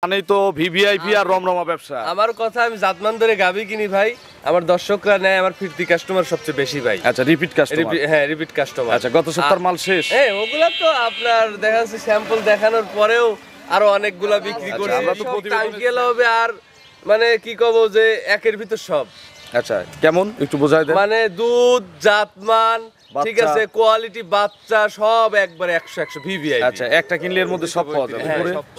মানেই তো ভিভিআইপি আর রমরমা ব্যবসা। আমার কথা, আমি জাতমান ধরে গাবি কিনি ভাই, আমার দর্শকরা নেয়, আমার ফিরতি কাস্টমার সবচেয়ে বেশি ভাই। আচ্ছা, রিপিট কাস্টমার। হ্যাঁ, রিপিট কাস্টমার। আচ্ছা, গত সপ্তাহের মাল শেষ? হ্যাঁ, ওগুলা তো আপনার দেখা যাচ্ছে স্যাম্পল দেখানোর পরেও আরো অনেকগুলা বিক্রি করে আমরা তো টাঙ্কিয়াল হবে। আর মানে কি কব যে একের ভিতর সব। আচ্ছা, কেমন একটু বোঝাই দেন। মানে দুধ, জাতমান, ঠিক আছে, কোয়ালিটি, বাচ্চা সব একবারে 100 ভিভিআইপি। আচ্ছা, একটা কিনলে এর মধ্যে সব পাওয়া যাবে।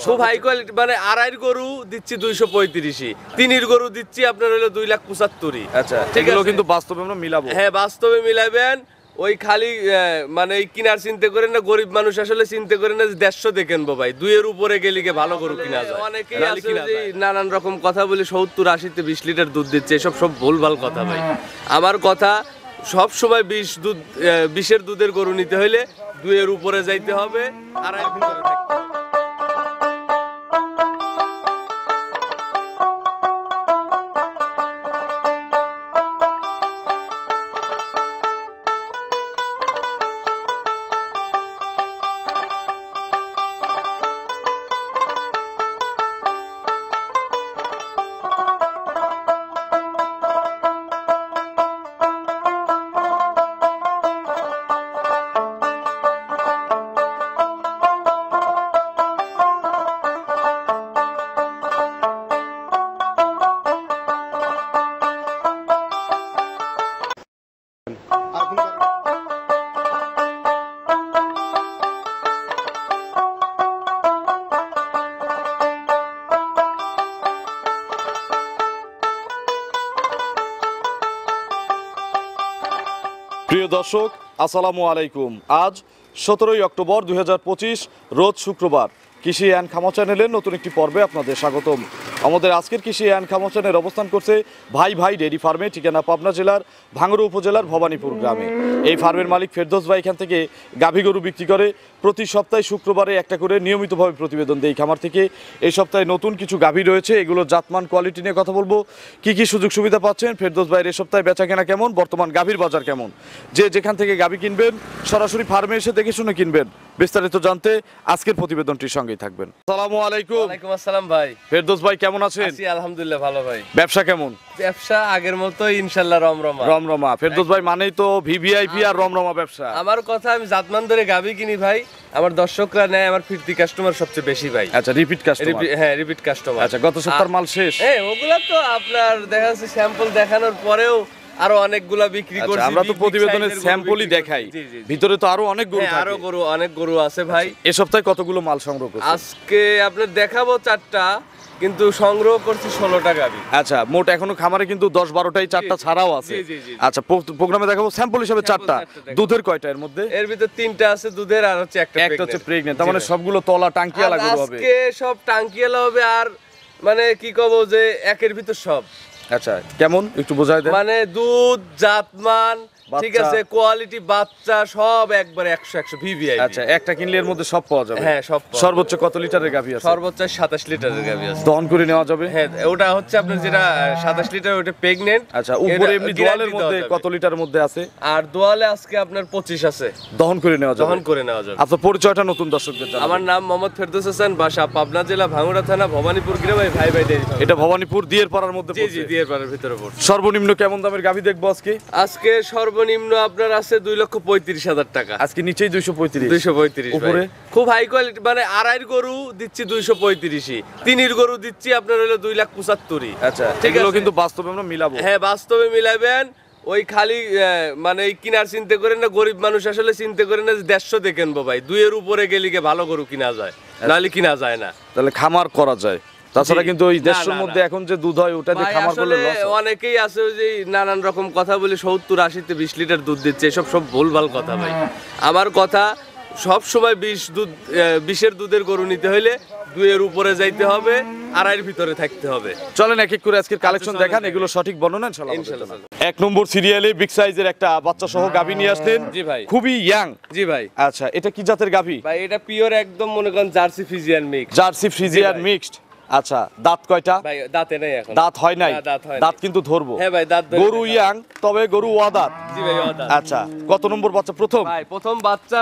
খুব হাই কোয়ালিটি। মানে আড়াইয়ের গরু দিচ্ছি 235, তিনের গরু দিচ্ছি আপনার হলো 2,75,000। আচ্ছা, এগুলো কিন্তু বাস্তবে আমরা মিলাবো। হ্যাঁ, বাস্তবে মিলাবেন। ওই খালি মানে কিনার চিন্তা করেন না, গরিব মানুষ আসলে চিন্তা করেন না যে 150 দিয়ে কিনবো ভাই, 2 এর উপরে গেলে ভালো গরু কিনা যায়। অনেকেই আছে যে নানান রকম কথা বলে 70-80-তে 20 লিটার দুধ দিচ্ছে, এসব সব ভুলভাল কথা ভাই। আমার কথা, সব সময় 20-এর দুধের গরু নিতে হলে 2 এর উপরে যাইতে হবে, আড়াইয়ের ভিতরে থাকতে হবে। প্রিয় দর্শক, আসসালামু আলাইকুম। আজ 17 অক্টোবর 2025, রোজ শুক্রবার। কৃষি অ্যান্ড খামা চ্যানেলের নতুন একটি পর্বে আপনাদের স্বাগতম। আমাদের আজকের কৃষি অ্যান্ড খামা চ্যানেল অবস্থান করছে ভাই ভাই ডেইরি ফার্মে, ঠিকানা পাবনা জেলার ভাঙ্গুড়া উপজেলার ভবানীপুর গ্রামে। এই ফার্মের মালিক ফেরদৌস ভাই এখান থেকে গাভী গরু বিক্রি করে। প্রতি সপ্তাহে শুক্রবারে একটা করে নিয়মিতভাবে প্রতিবেদন দেয় খামার থেকে। এই সপ্তাহে নতুন কিছু গাভী রয়েছে, এগুলোর জাতমান, কোয়ালিটি নিয়ে কথা বলবো। কি কি সুযোগ সুবিধা পাচ্ছেন ফেরদৌস ভাইয়ের এই সপ্তাহে, বেচা কেনা কেমন, বর্তমান গাভীর বাজার কেমন, যে যেখান থেকে গাভী কিনবেন সরাসরি ফার্মে এসে দেখে শুনে কিনবেন, বিস্তারিত জানতে আজকের প্রতিবেদনটির সঙ্গেই থাকবেন। আসসালামু আলাইকুম। ওয়ালাইকুম আসসালাম ভাই। ফেরদৌস ভাই কেমন আছেন? আছি আলহামদুলিল্লাহ, ভালো ভাই। ব্যবসা কেমন? ব্যবসা আগের মতো ইনশাআল্লাহ রমরমা। রমরমা। ফেরদৌস ভাই মানেই তো ভিভিআইপি আর রমরমা ব্যবসা। আমার কথা, আমি জাতমান ধরে গাভী কিনি ভাই, আমার দর্শকরা নেয়, আমার ফিরতি কাস্টমার সবচেয়ে বেশি ভাই। আচ্ছা, রিপিট কাস্টমার। হ্যাঁ, রিপিট কাস্টমার। আচ্ছা, গত সপ্তাহের মাল শেষ? হ্যাঁ, ওগুলা তো আপনার দেখা যাচ্ছে স্যাম্পল দেখানোর পরেও আরো অনেকগুলা বিক্রি করছি। আমরা তো প্রতিবেদনের স্যাম্পলই দেখাই, ভিতরে তো আরো অনেক গরু থাকে। আরো গরু, অনেক গরু আছে ভাই। এই সপ্তাহে কতগুলো মাল সংগ্রহ করছেন? আজকে আপনার দেখাবো 4টা, কিন্তু সংগ্রহ করছি 16টা গাভী। আচ্ছা, মোট এখনো খামারে কিন্তু 10-12টাই 4টা ছাড়াও আছে। আচ্ছা, প্রোগ্রামে দেখাবো স্যাম্পল হিসেবে 4টা। দুধের কয়টা এর মধ্যে? এর ভিতর 3টা আছে দুধের, আর হচ্ছে একটা হচ্ছে প্রেগন্যান্ট। তার মানে সবগুলো তলা টাঙ্কিয়ালা গরু হবে। আজকে সব টাঙ্কিয়ালা হবে। আর মানে কি কব যে একের ভিতর সব। আচ্ছা, কেমন একটু বোঝাই দেন। মানে দুধ, জাতমান, ঠিক আছে, কোয়ালিটি, বাচ্চা সব একবারে 100 ভিভিআইপি। আচ্ছা, একটা কিনলে এর মধ্যে সব পাওয়া যাবে? হ্যাঁ, সব। সর্বোচ্চ কত লিটারের গাভী আছে? সর্বোচ্চ 27 লিটারের গাভী আছে। দহন করে নেওয়া যাবে? হ্যাঁ, ওটা হচ্ছে আপনার যেটা 27 লিটার, ওটা প্রেগন্যান্ট। আচ্ছা, উপরে এমনি দোয়ালের মধ্যে কত লিটারের মধ্যে আছে? আর দোয়ালে আজকে আপনার 25 আছে। দহন করে নেওয়া যাবে? দহন করে নেওয়া যাবে। আচ্ছা, পরিচয়টা নতুন দর্শকদের জানাবেন। আমার নাম মোহাম্মদ ফেরদৌস হাসান, বাসা পাবনা জেলা ভাঙ্গুড়া থানা ভবানীপুর গ্রামে, ভাই ভাই ডেইরি ফার্ম। এটা ভবানীপুর দিয়ের পাড়ার মধ্যে জি জি, দিয়ের পাড়ার ভিতরে পড়ছে। সর্বনিম্ন কেমন দামের গাভী দেখবো আজকে? আজকে সর্বনিম্ন আপনার আছে 2,35,000 টাকা। আজকে নিচেই 235। 235 উপরে খুব হাই কোয়ালিটি। মানে আড়াইয়ের গরু দিচ্ছি 235, তিনের গরু দিচ্ছি আপনার হলো 2,75,000। আচ্ছা, এগুলো কিন্তু বাস্তবে আমরা মিলাবো। হ্যাঁ, বাস্তবে মিলাবেন। ওই খালি মানে কিনার চিন্তা করেন না, গরিব মানুষ আসলে চিন্তা করেন না যে 150 দিয়ে কিনবো ভাই, 2 এর উপরে গেলে ভালো গরু কিনা যায়, নাহলে কিনা যায় না। তাহলে খামার করা যায়। তাছাড়া কিন্তু ওই 150-র মধ্যে এখন যে দুধ হয় ওটা দিয়ে খামার করলে লস। অনেকেই আছে যে নানান রকম কথা বলে 70-80-তে 20 লিটার দুধ দিচ্ছে, এসব সব ভুলভাল কথা ভাই। আমার কথা, সব সময় 20-এর দুধের গরু নিতে হলে 2 এর উপরে যাইতে হবে, আড়াইয়ের ভিতরে থাকতে হবে। চলেন এক এক করে আজকের কালেকশন দেখান, এগুলো সঠিক বর্ণনা ইনশাআল্লাহ। 1 নম্বর সিরিয়ালে বিগ সাইজের একটা বাচ্চা সহ গাভী নিয়ে আসলেন। জি ভাই। খুবই ইয়াং। জি ভাই। আচ্ছা, এটা কি জাতের গাভী ভাই? এটা পিওর একদম মনে করেন jersey Friesian mix. Jersey Friesian mixed. আচ্ছা, দাঁত কয়টা? ভাই দাঁতে নাই এখন। দাঁত হয় নাই? না, দাঁত হয় দাঁত কিন্তু ধরবো। হ্যাঁ ভাই দাঁত ধরে গরু নাই। ইয়াং, তবে গরু ওয়াদাত। জি ভাই দাঁত। আচ্ছা, কত নম্বর বাচ্চা? প্রথম? ভাই প্রথম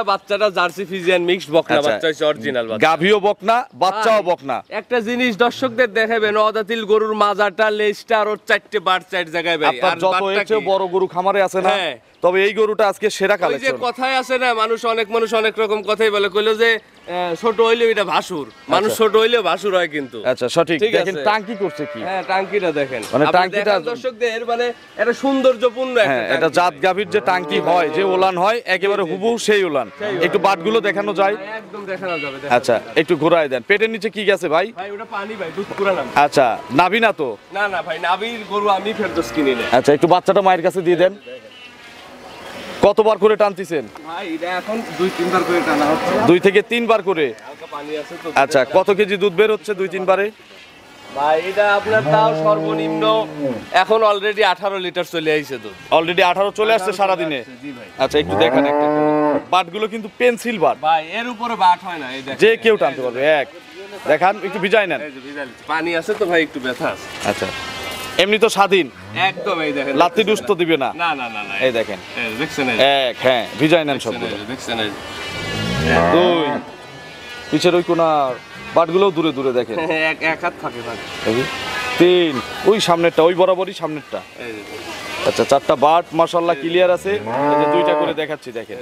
বাচ্চাটা জার্সি ফিজিয়ান মিক্সড বকনা আচ্ছা। বাচ্চা হইছে অরিজিনাল বাচ্চা। গাভীও বকনা, বাচ্চাও ভাই, বকনা। একটা জিনিস দর্শকদের দেখাবেন, অদাতিল গরুর মাজাটা, লেজটা আর ওর চারটে বার চার জায়গায় ভাই। আপনার আর যত বাটটা এর চেয়ে কি? বড় গরু খামারে আছে না, হ্যাঁ। তবে এই গরুটা আজকে সেরা ওই যে কালেকশন। কথাই আছে না, অনেক মানুষ অনেক রকম কথাই বলে, কইলো যে ছোট হইলেও এটা ভাসুর, মানুষ ছোট হইলেও ভাসুর হয় কিন্তু। আচ্ছা, সঠিক। ঠিক দেখেন আছে। টাঙ্কি করছে কি। হ্যাঁ টাঙ্কিটা দেখেন, মানে আপনি টাঙ্কিটা- দেখান দর্শকদের, মানে এটা সৌন্দর্যপূর্ণ হ্যাঁ, একটা এটা টাঙ্কি জাত ভাই। গাভীর যে টাঙ্কি হয়, যে ওলান হয়, একেবারে হুবহু সেই ওলান। একটু বাটগুলো দেখানো যায়? হ্যাঁ, একদম দেখানো যাবে। আচ্ছা, একটু ঘোরায় দেন। পেটের নিচে কি গেছে ভাই? ভাই ওটা পানি ভাই, দুধ পুরালাম। আচ্ছা, নাভি না তো? না না ভাই, নাবির গরু আমি ফেরদৌস কিনি না। আচ্ছা, একটু বাচ্চাটা মায়ের কাছে দিয়ে দেন। কতবার করে টানতেছেন? ভাই এটা এখন 2-3 বার করে টানা হচ্ছে। 2 থেকে 3 বার করে। হালকা পানি আছে তো। আচ্ছা, কত কেজি দুধ বের হচ্ছে 2-3 বারে? ভাই এটা আপনার তাও সর্বনিম্ন এখন অলরেডি 18 লিটার চলে আইছে দুধ। অলরেডি 18 চলে আসছে সারা দিনে। জি ভাই। আচ্ছা, একটু দেখান একটা করে। বাটগুলো কিন্তু পেন্সিল বাট, ভাই এর উপরে বাট হয় না, এই দেখেন। যে কেউ টানতে পারবে। এক দেখান, একটু ভিজাই নেন। এই যে ভিজালি। পানি আছে তো ভাই, একটু ব্যথা আছে। আচ্ছা, এমনি তো স্বাধীন, একদম এই দেখেন। লাত্তি দুষ্ট দিবে না। না না না না। এই দেখেন, এই দেখছেন এই এক, হ্যাঁ, ভিজাই নেন সবগুলো। দেখছেন এই। 2 পিছের ওই কোনার বাটগুলো দূরে দূরে দেখেন। এক হাত থাকে ভাই। দেখি। 3 ওই সামনেরটা, ওই বরাবরই সামনেরটা। এই যে। আচ্ছা, 4টা বাট মাশাআল্লাহ ক্লিয়ার আছে। এই যে 2টা করে দেখাচ্ছি, দেখেন।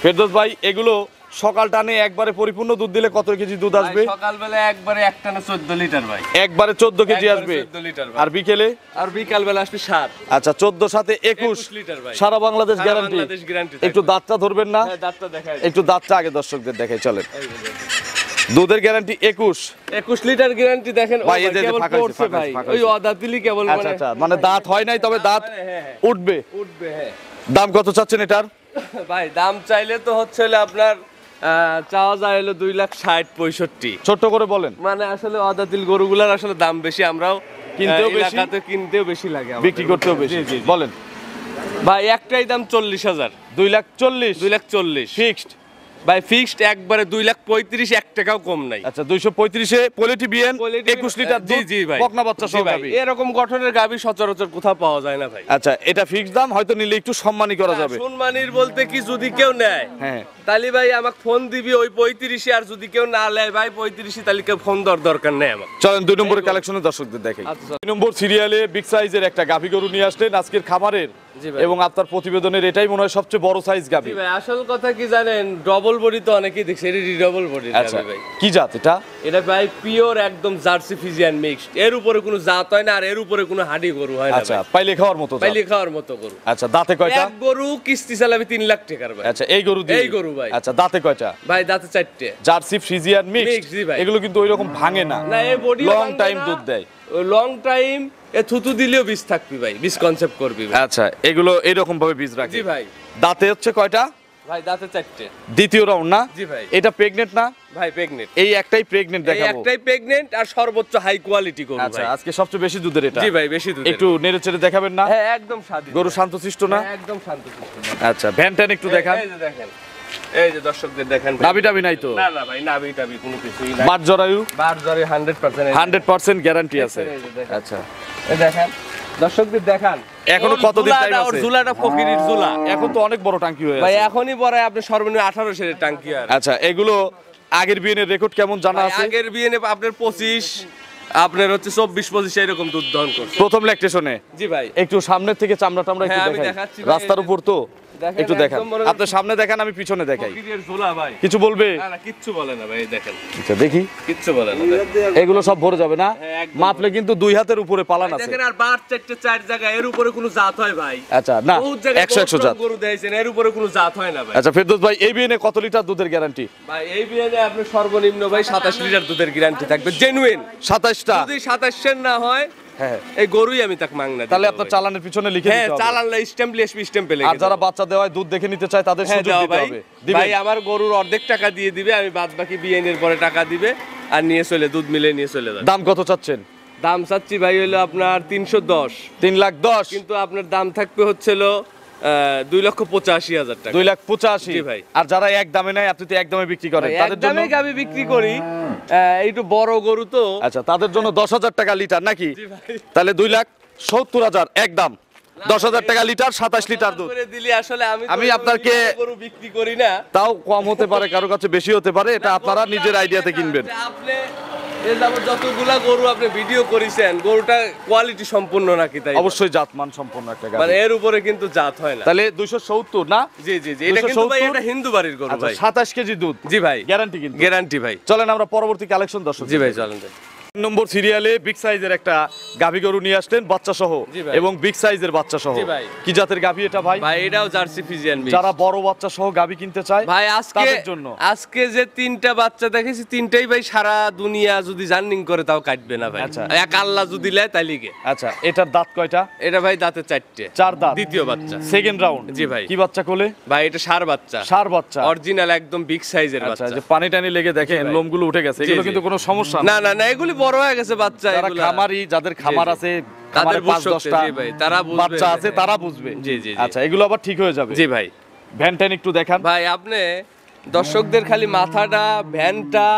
ফেরদৌস ভাই, এগুলো সকাল টানে একবারে পরিপূর্ণ দুধ দিলে কত কেজি দুধ আসবে? ভাই, সকালবেলা একবারে একটানা 14 লিটার ভাই। একবারে 14 কেজি একবারে আসবে। 14 লিটার ভাই। আর বিকেলে? আর বিকাল বেলা আসবে 7। আচ্ছা, 14 সাথে 21 লিটার ভাই। সারা বাংলাদেশ সারা গ্যারান্টি। বাংলাদেশ guarantee একটু থাকবে। দাঁতটা ধরবেন না? হ্যাঁ, দাঁতটা দেখাই। একটু দাঁতটা আগে দর্শকদের দেখাই, চলেন। দুধের গ্যারান্টি 21। 21 লিটার গ্যারান্টি দেখেন। ও ভাই, ভাই, এই যে কেবল ফাঁকা হয়েছে, পড়ছে ফাঁকা ভাই। হয়েছে, ফাঁকা ওই হয়েছে। অদাতিলি কেবল আচ্ছা, আচ্ছা, মানে দাঁত হয় নাই, তবে দাঁত হ্যাঁ, উঠবে। উঠবে। হ্যাঁ দাম কত চাচ্ছেন এটার? ভাই দাম চাইলে তো হচ্ছে হলো আপনার চাওয়া যায় হলো 2,60,65। ছোট্ট করে বলেন। মানে আসলে অদাতিল গরুগুলার আসলে দাম বেশি, আমরাও কিনতেও বেশি, এলাকাতে কিনতেও বেশি লাগে আমাদের। বিক্রি করতেও বেশি। জি, জি, জি। বলেন। ভাই একটাই দাম 40,000। 2,40,000 2,40,000 ফিক্সড। ভাই ফিক্সড একবারে 2,35,000, 1 টাকাও কম নাই। আচ্ছা, 235-এ পোলেটি বিএন 21 লিটার জি দুধ, জি ভাই। বকনা বাচ্চা জি সহ ভাই, গাভী। এরকম গঠনের গাভী সচরাচর কোথাও পাওয়া যায় না ভাই। আচ্ছা, এটা ফিক্সড দাম, হয়তো নিলে একটু সম্মানই করা যাবে। সম্মানীর বলতে কি, যদি কেউ নেয় হ্যাঁ, তাহলে ভাই আমাকে ফোন দিবি ওই 35, আর যদি কেউ না নেয় ভাই 35, তাহলে কেউ ফোন দরকার নেই আমার। চলেন 2 নম্বরের কালেকশনের দর্শকদের দেখাই। আচ্ছা। 2 নম্বর সিরিয়ালে বিগ সাইজের একটা গাভী গরু নিয়ে আসলেন আজকের খামারের, জি ভাই। এবং আপনার প্রতিবেদনের এটাই মনে হয় সবচেয়ে বড় সাইজ গাভী। জি ভাই, আসল কথা কি জানেন, ডবল বডি তো অনেকেই দেখছে, এটা ডবল বডি আচ্ছা, ভাই। কি জাত এটা? এটা ভাই পিওর একদম জার্সি ফিজিয়ান মিক্সড, এর উপরে কোনো জাত হয় না, আর এর উপরে কোনো হাডি গরু হয় না আচ্ছা, ভাই। পাইলে খাওয়ার মতো জাত। পাইলে খাওয়ার মতো গরু। আচ্ছা, দাঁতে কয়টা? এক গরু কিস্তি চালাবে 3 লাখ টাকার ভাই। আচ্ছা, এই গরু দিয়ে? এই গরু ভাই। আচ্ছা, দাঁতে কয়টা? ভাই দাঁতে 4টে। Jersey Friesian Mix, mix. জি ভাই। এগুলো কিন্তু ওইরকম ভাঙে না, না এই বডি লং টাইম দুধ দেয়। লং টাইম এ থুতু দিলেও বীজ থাকবি ভাই, বীজ কনসেপ্ট করবি ভাই। আচ্ছা, এগুলো এরকম ভাবে বীজ রাখে। জি ভাই। দাঁতে হচ্ছে কয়টা? ভাই দাঁতে 4টে। দ্বিতীয় রাউন্ড না? জি ভাই। এটা প্রেগনেন্ট না? ভাই প্রেগনেন্ট। এই একটাই প্রেগনেন্ট এই দেখাবো। একটাই প্রেগনেন্ট, আর সর্বোচ্চ হাই কোয়ালিটি গরু আচ্ছা, ভাই। আজকে সবচেয়ে বেশি দুধের এটা। জি ভাই, বেশি দুধ। একটু নেড়ে চেড়ে দেখাবেন না? হ্যাঁ একদম স্বাধীন। গরু শান্তশিষ্ট না? হ্যাঁ, একদম শান্তশিষ্ট। আচ্ছা, ভ্যান ট্যান একটু দেখান। এই যে দেখেন, এই যে দর্শকদের দেখেন ভাই। নাভি টাভি নাই তো? না না ভাই, নাভি টাভি কোনো কিছুই নাই। বাট জরায়ু বার জরে 100%। 100% গ্যারান্টি আছে। এই যে দেখেন। আচ্ছা, এই দেখেন দর্শকদের দেখান। এখনো ওর কতদিন ঝুলাটা, টাইম ওর আছে? ঝুলাটা ফকিরের ঝুলা। এখন তো অনেক বড় টাঙ্কি হয়ে ভাই আছে। এখনই পরে আপনি সর্বনিম্ন 18 সের টাঙ্কি আর। আচ্ছা, এগুলো আগের বিয়ের রেকর্ড কেমন জানা ভাই, আছে? আগের বিয়ে আপনার 25, আপনার হচ্ছে 24-25 এরকম দুধ দহন করছে। প্রথম ল্যাকটেশনে জি ভাই। একটু সামনের থেকে চামড়া টামড়া একটু হ্যাঁ, আমি দেখাই। দেখাচ্ছি ভাই, রাস্তার এই যে- উপর তো দেখেন, একটু দেখান। একদম মনে হয়- আপনি সামনে দেখান, আমি পিছনে দেখাই। ফকিরের ঝুলা ভাই। কিছু বলবে? না না, কিচ্ছু বলে না ভাই, দেখেন আচ্ছা, দেখি। কিচ্ছু বলে না। দেখেন। এগুলো সব ভরে যাবে না? হ্যাঁ, একদম মাপলে কিন্তু 2 হাতের উপরে পালান আছে। দেখেন আর বার 4 জায়গায়, এর উপরে কোনো জাত হয় ভাই? আচ্ছা, না, বহুত জায়গায় 100 জাত। গরু দেয়ছেন, এর উপরে কোনো জাত হয় না ভাই। আচ্ছা, ফেরদৌস ভাই, এই বিয়ে কত লিটার দুধের গ্যারান্টি? ভাই এই বিয়েতে আপনার সর্বনিম্ন ভাই 27 লিটার দুধের গ্যারান্টি থাকবে, জেনুইন। 27টা? যদি 27 না হয়, হ্যাঁ, এই গরুই আমি তাকে মাংনা দিই। তাহলে আপনার চালানের পিছনে লিখে হ্যাঁ, দিতে হবে। চালানলা স্ট্যাম্পে আর যারা বাচ্চা দেওয়ায় দুধ দেখে নিতে চায় তাদের হ্যাঁ সুযোগ দাও দিতে ভাই। হবে। ভাই দিবেন? আমার গরুর অর্ধেক টাকা দিয়ে দিবে, আমি বাদ বাকি বিয়েনের পরে টাকা দিবে, আর নিয়ে চলে দুধ মিলে নিয়ে চলে যাবে। দাম কত চাচ্ছেন? দাম চাচ্ছি ভাই হলো আপনার 310, 3,10,000। কিন্তু আপনার দাম থাকবে হচ্ছিল 2,85,000 টাকা। 2,85,000 জি ভাই। আর যারা এক দামে নেয় আপনি তো এক দামে বিক্রি করেন তাদের জন্য একদমই গাবি বিক্রি করি, একটু বড় গরু তো। আচ্ছা তাদের জন্য 10,000 টাকা লিটার নাকি? জি ভাই। তাহলে 2,70,000 এক দাম, 10,000 টাকা লিটার, 27 লিটার দুধ। করে দিলি আসলে আমি আপনাকে গরু বিক্রি করি না। তাও কম হতে পারে, কারো কাছে বেশি হতে পারে, এটা আপনারা নিজের আইডিয়াতে কিনবেন। আপনি এ যাবত যতগুলা গরু আপনি ভিডিও করেছেন, গরুটা কোয়ালিটি সম্পূর্ণ নাকি? তাই অবশ্যই জাতমান সম্পন্ন একটা গাভী। মানে এর উপরে কিন্তু জাত হয় না। তাহলে 270 না? জি জি জি, এটা কিন্তু ভাই 270 এটা হিন্দু বাড়ির গরু আচ্ছা ভাই। 27 কেজি দুধ জি ভাই, গ্যারান্টি কিন্তু। গ্যারান্টি ভাই। চলেন আমরা পরবর্তী কালেকশন দর্শক। জি ভাই চলেন ভাই। নম্বর সিরিয়ালে বিগ সাইজের একটা গাভী গরু নিয়ে আসলেন বাচ্চা সহ, জি ভাই। এবং বিগ সাইজের বাচ্চা সহ। জি ভাই। কি জাতের গাভী এটা ভাই? ভাই এটাও জার্সি ফিজিয়ান মিক্স। যারা বড় বাচ্চা সহ গাভী কিনতে চায় ভাই আজকে তাদের জন্য। আজকে যে 3টা বাচ্চা দেখেছি, 3টাই ভাই সারা দুনিয়া যদি জার্নিং করে তাও কাটবে না ভাই। আচ্ছা। এক আল্লাহ যদি লেয় তাই লিগে। আচ্ছা এটার দাঁত কয়টা? এটা ভাই দাঁতে 4টে। 4 দাঁত। দ্বিতীয় বাচ্চা। Second round. জি ভাই। কি বাচ্চা কোলে? ভাই এটা ষাঁড় বাচ্চা। ষাঁড় বাচ্চা। অরিজিনাল একদম বিগ সাইজের আচ্ছা বাচ্চা। যে পানি টানি লেগে দেখেন ভাই। লোমগুলো উঠে গেছে, এগুলো জি। কিন্তু কোনো সমস্যা না না না, এগুলি বড় হয়ে গেছে বাচ্চা। যারা এগুলা খামারি, যাদের খামার জি। আছে, তাদের খামারে বুঝ 5-10টা শক্তি, জি ভাই, তারা বুঝবে। বাচ্চা আছে, তারা বুঝবে। জি, জি, জি। আচ্ছা এগুলো আবার ঠিক হয়ে যাবে। জি ভাই। ভ্যান ট্যান একটু দেখান। ভাই আপনি দর্শকদের খালি মাথাটা, ভ্যানটা,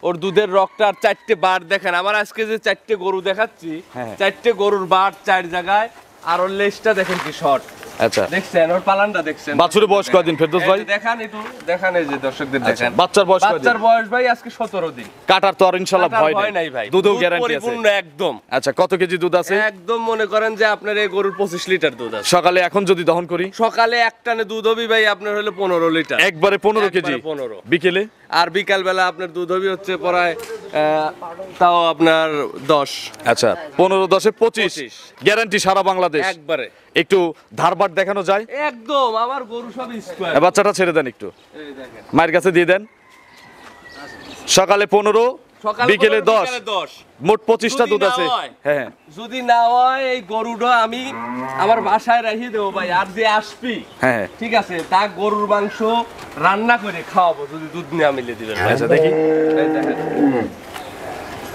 ওর দুধের রকটা আর 4টে বার দেখেন। আমার আজকে যে 4টে গরু দেখাচ্ছি, হ্যাঁ। 4টে গরুর বার 4 জায়গায়, আর ওর লেজটা দেখেন কি শর্ট। আচ্ছা দেখছেন ওর পালানটা দেখছেন? বাছুরের বয়স কয়দিন ফেরদৌস ভাই? এই যে দেখান একটু, দেখান এই যে দর্শকদের আচ্ছা, দেখেন। বাচ্চার বয়স কয়দিন? বাচ্চার বয়স ভাই আজকে 17 দিন। কাটার তো আর ইনশাআল্লাহ কাটার ভয় ভয় নাই ভাই। দুধেও দুধ গ্যারান্টি আছে। পরিপূর্ণ একদম। আচ্ছা কত কেজি দুধ আছে? একদম মনে করেন যে আপনার এই গরুর 25 লিটার দুধ আছে। সকালে এখন যদি দহন করি সকালে এক টানে দুধ হবে ভাই আপনার হলো 15 লিটার। একবারে 15 কেজি। একবারে 15। বিকেলে আর বিকাল বেলা আপনার দুধ হবে হচ্ছে প্রায় তাও আপনার 10। আচ্ছা 15-10-এ 25 25 গ্যারান্টি সারা বাংলাদেশ। একবারে একটু ধারবাট দেখানো যায়? একদম আমার গরু সব স্কয়ার। এ বাচ্চাটা ছেড়ে দেন একটু, এই দেখেন মায়ের কাছে দিয়ে দেন। সকালে 15, সকালে বিকেলে 15, 10, বিকালে 10। মোট 25টা যদি দুধ না আছে। হয়। হ্যাঁ যদি না হয় এই গরুটা আমি আমার বাসায় রেখে দেবো ভাই। আর যে আসবি হ্যাঁ ঠিক আছে, তা গরুর মাংস রান্না করে খাওয়াবো যদি দুধ নিয়ে মিলে দিবেন ভাই। আচ্ছা দেখি এই দেখেন।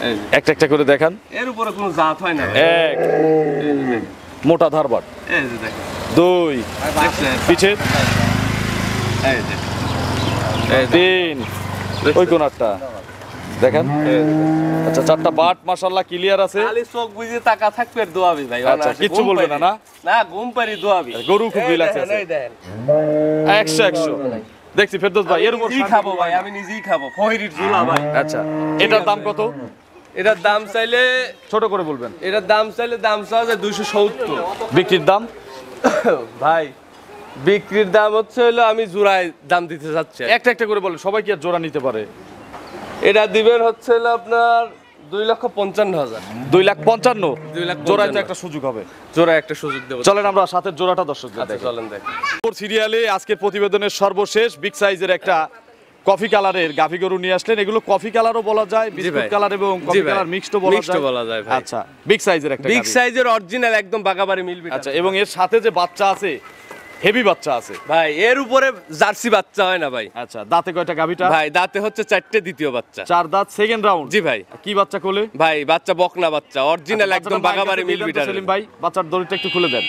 এই যে। একটা একটা করে দেখান। এর উপরে কোনো জাত হয় না ভাই। এক মোটা ধারবাট, এই যে দেখেন। 2 দেখছেন? পিছে, এই যে। এই দেখেন। 3 ওই কোনারটা দেখেন। আচ্ছা 4টা বাট মাশাআল্লাহ ক্লিয়ার আছে। খালি চোখ বুঝে তাকা থাকবে আর দোয়াবি ভাই। আচ্ছা, অনায়াসে কিচ্ছু ঘুম বলবে পাড়ি। না, না? না ঘুম পারি দোয়াবি। গরু খুব এই রিল্যাক্স দেখেন, আছে। এই দেখেন। 100 দেখছি ফেরদৌস ভাই এর উপর নিজেই খাবো ভাই, আমি নিজেই খাবো। ফহিরির ঝুলা ভাই। আচ্ছা এটার দাম কত? এটার দাম চাইলে, ছোট করে বলবেন। এটার দাম চাইলে দাম চাওয়া যায় 270। বিক্রির দাম? ভাই বিক্রির দাম হচ্ছে হলো আমি জোড়ায় দাম দিতে চাচ্ছি। একটা একটা করে বলেন, সবাই কি আর জোড়া নিতে পারে? এটা দিবেন হচ্ছে হলো আপনার 2,55,000। 2,55,000 2,55,000 জোড়ায় তো একটা সুযোগ হবে। জোড়া একটা সুযোগ দেবো। চলেন আমরা সাথের জোড়াটা দর্শকদের আচ্ছা দেখাই। চলেন দেখেন। সিরিয়ালে আজকের প্রতিবেদনের সর্বশেষ বিগ সাইজের একটা কফি কালারের গাভী গরু নিয়ে আসলেন। এগুলো কফি কালারও বলা যায়, বিস্কুট ভাই। কালার এবং জি কফি ভাই। কালার মিক্সড বলা Mixed যায়। বলা যায় ভাই। আচ্ছা বিগ সাইজের একটা বিগ গাভী। সাইজের অরিজিনাল একদম বাগাবাড়ি মিলবি। আচ্ছা এবং এর সাথে যে বাচ্চা আছে, হেভি বাচ্চা আছে ভাই এর উপরে জার্সি বাচ্চা হয় না ভাই। আচ্ছা দাঁতে কয়টা গাভীটা? ভাই দাঁতে হচ্ছে 4টে, দ্বিতীয় বাচ্চা। 4 দাঁত, সেকেন্ড রাউন্ড। জি ভাই। কি বাচ্চা কোলে? ভাই বাচ্চা বকনা বাচ্চা, অরিজিনাল আচ্ছা, একদম বাচ্চাটা মায়ের বাগাবাড়ি কাছে মিল দিয়ে দেন তো বিটার। সেলিম ভাই, বাচ্চার দড়িটা একটু খুলে দেন।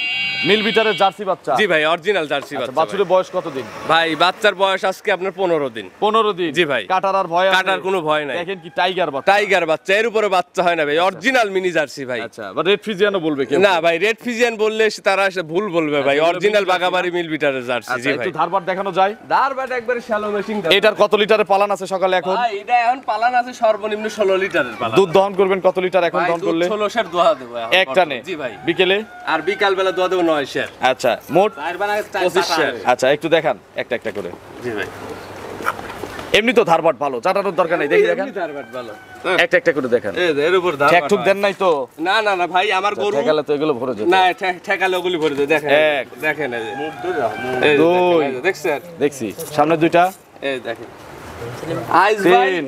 মিল বিটারের জার্সি বাচ্চা। জি ভাই অরিজিনাল জার্সি আচ্ছা, বাচ্চা। বাছুরের বয়স কত দিন? ভাই বাচ্চার বয়স আজকে আপনার 15 দিন। 15 দিন। জি ভাই। কাটার আর ভয় আছে? কাটার কোনো ভয় নাই। দেখেন কি টাইগার বাচ্চা। টাইগার বাচ্চা, এর উপরে বাচ্চা হয় না ভাই, অরিজিনাল মিনি জার্সি ভাই। আচ্ছা বা রেড ফ্রিজিয়ানও বলবে কেউ? না ভাই রেড ফিজিয়ান বললে তারা এসে ভুল বলবে ভাই, এগুলো অরিজিনাল mix জার্সি বাগাবাড়ি মিল বিটারের জার্সি। আচ্ছা জি ভাই। একটু ধারবার দেখানো যায়? দার ব্যাট একবারে শ্যালো মেশিং। এটার কত লিটারের পালান আছে সকালে এখন? ভাই এটা এখন পালান আছে সর্বনিম্ন 16 লিটারের পালান। দুধ দহন করবেন কত লিটার এখন ভাই দহন দুধ করলে? 16 সের দোয়া দেবো এখন এক টানে? জি ভাই। বিকেলে? আর বিকাল বেলা দোয়া দেবো 9 সের। আচ্ছা মোট 25 সের। আচ্ছা একটু দেখান একটা একটা করে। জি ভাই। এমনি তো ধারবাট ভালো, চাটানোর দরকার নেই, দেখি দেখান। এমনি দার ব্যাট ভালো। একটা একটা করে দেখান। এই যে এর উপর দার ঠেক ব্যাট ঠুক হয়। দেন নাই তো? না না না ভাই আমার গরু ঠেকালে তো এগুলো ভরে যেত। না ঠেকালে ওগুলি ভরে দেয়। দেখেন এক। দেখেন এই যে। এই যে দুই। দেখেন, এই যে, দেখছেন? দেখছি সামনে দুইটা, এই দেখেন আইজ ভাই, 3।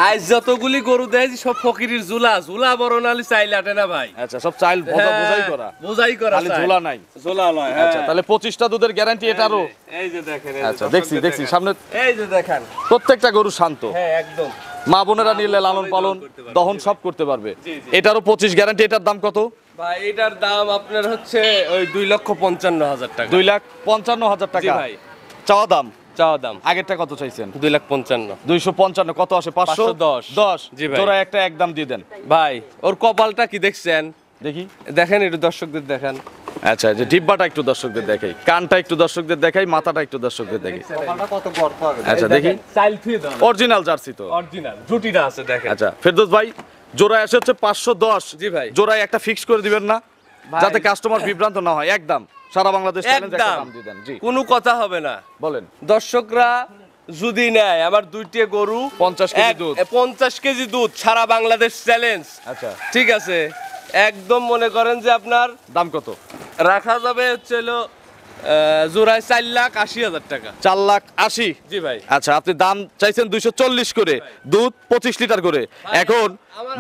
আইজ যতগুলি গরু দেয় সব ফকিরের ঝুলা, ঝুলা বড় নালি চাইলে আটে না ভাই। আচ্ছা সব চাইল বোঝাই করা, বোঝাই করা খালি চাই। ঝোলা নাই। ঝোলা নয়। আচ্ছা তাহলে 25টা দুধের গ্যারান্টি এটারও? এই যে দেখেন এই যে আচ্ছা দর্শকদের দেখছি দেখছি দেখেন। সামনে এই যে দেখেন। প্রত্যেকটা গরু শান্ত, হ্যাঁ একদম। মা বোনেরা নিলে লালন পালন করতে পারবে। দহন সব করতে পারবে। জি, জি। এটারও 25 গ্যারান্টি। এটার দাম কত? ভাই এটার দাম আপনার হচ্ছে ওই 2,55,000 টাকা। 2,55,000 টাকা ভাই চাওয়া দাম। চাওয়া দাম আগেরটা কত চাইছেন? 2,55,000। 255 কত আসে? 510। 510 জি ভাই। জোড়া একটা একদম দিয়ে দেন ভাই ওর কপালটা কি দেখছেন? দেখি। দেখেন একটু দর্শকদের দেখান। আচ্ছা, যে ডিব্বাটা একটু দর্শকদের দেখাই, কানটা একটু দর্শকদের দেখাই, মাথাটা একটু দর্শকদের দেখাই। আচ্ছা দেখি, চাইল থুয়ে দাও। অরিজিনাল জার্সি তো। অরিজিনাল জুটিটা আছে দেখেন। আচ্ছা ফেরদৌস ভাই, জোড়ায় আসে হচ্ছে 510। জি ভাই। জোড়ায় একটা ফিক্স করে দিবেন না, ভাই। যাতে কাস্টমার বিভ্রান্ত না হয়? একদম সারা বাংলাদেশ চ্যালেঞ্জ একটা একদম দাম দিয়ে দেন। জি কোনো কথা হবে না। বলেন। দর্শকরা যদি নেয় আমার দুইটি গরু 50 কেজি দুধ। 50 কেজি দুধ সারা বাংলাদেশ চ্যালেঞ্জ। আচ্ছা ঠিক আছে, একদম মনে করেন যে আপনার দাম কত? রাখা যাবে হচ্ছে হলো জোড়ায় 4,80,000 টাকা। 4,80,000। জি ভাই। আচ্ছা, আপনি দাম চাইছেন 240 করে, দুধ 25 লিটার করে। এখন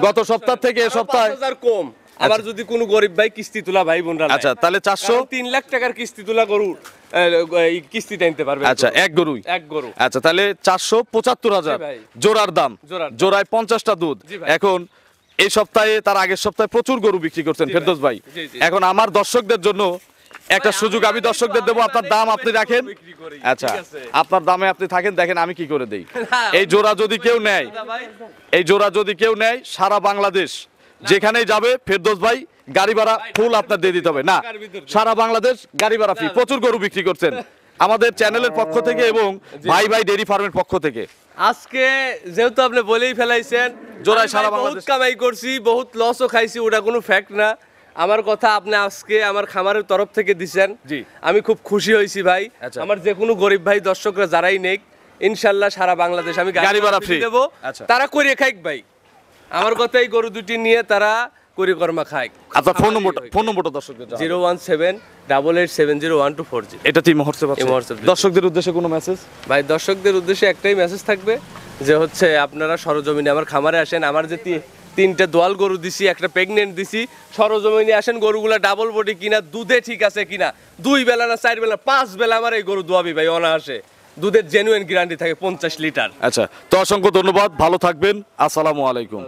গত সপ্তাহ থেকে এ সপ্তাহে 5,000 কম। আবার যদি কোনো গরিব ভাই কিস্তি তোলা ভাই বোনরা নেয়, আচ্ছা তাহলে 400। 3 লাখ টাকার কিস্তি তোলা গরু কিস্তি টানতে পারবে। আচ্ছা এক গরুই। এক গরু। আচ্ছা তাহলে 475,000 জি ভাই। জোড়ার দাম। জোড়ার দাম। জোড়ায় 50টা দুধ। জি ভাই। এখন এই সপ্তাহে, তার আগের সপ্তাহে প্রচুর গরু বিক্রি করছেন জি ভাই। ফেরদৌস ভাই। জি, জি। এখন আমার দর্শকদের জন্য একটা সুযোগ আমি দর্শকদের দেবো, আপনার দাম আপনি রাখেন। বিক্রি করি, আচ্ছা ঠিক আছে। আপনার দামে আপনি থাকেন, দেখেন আমি কি করে দেই। না, এই জোড়া যদি কেউ নেয়, ভাই এই জোড়া যদি কেউ নেয়, সারা বাংলাদেশ যেখানেই যাবে ফেরদৌস ভাই গাড়ি ভাড়া ফুল আপনার দিয়ে দিতে হবে। না, সারা বাংলাদেশ গাড়ি ভাড়া ফ্রি। প্রচুর গরু বিক্রি করছেন আমাদের চ্যানেলের পক্ষ থেকে এবং ভাই ভাই ডেইরি ফার্মের পক্ষ থেকে। আজকে যেহেতু আপনি বলেই ফেলাইছেন, জোড়ায় আমি সারা ভাই বহুত বাংলাদেশ- কামাই করছি, বহুত লসও খাইছি, ওটা কোনো ফ্যাক্ট না। আমার কথা আপনি আজকে আমার খামারের তরফ থেকে দিছেন, জি। আমি খুব খুশি হয়েছি ভাই। আচ্ছা। আমার যে কোনো গরিব ভাই দর্শকরা যারাই নেক, ইনশাল্লাহ সারা বাংলাদেশ আমি গাড়ি ভাড়া free। দেবো। আচ্ছা। তারা করে খাইক ভাই, আমার কথা এই গরু দুটি নিয়ে তারা কর্মা খায়। আপনার ফোন নম্বরটা দর্শকদের জানাবেন। 017770124। এটা টিম হোয়াটসঅ্যাপ আছে। Team WhatsApp. দর্শকদের উদ্দেশ্যে কোনো মেসেজ? ভাই দর্শকদের উদ্দেশ্যে একটাই মেসেজ থাকবে যে হচ্ছে আপনারা সরজমিনে আমার খামারে আসেন। আমার যে তিনটে দোয়াল গরু দিছি, একটা প্রেগনেন্ট দিছি, সরজমিনে আসেন, গরুগুলা ডাবল বডি কিনা, দুধে ঠিক আছে কিনা, 2 বেলা না 4 বেলা 5 বেলা আমার এই গরু দোয়াবি ভাই অনায়াসে। দুধের জেনুইন গ্যারান্টি থাকে 50 লিটার। আচ্ছা, তো অসংখ্য ধন্যবাদ, ভালো থাকবেন, আসসালামু আলাইকুম।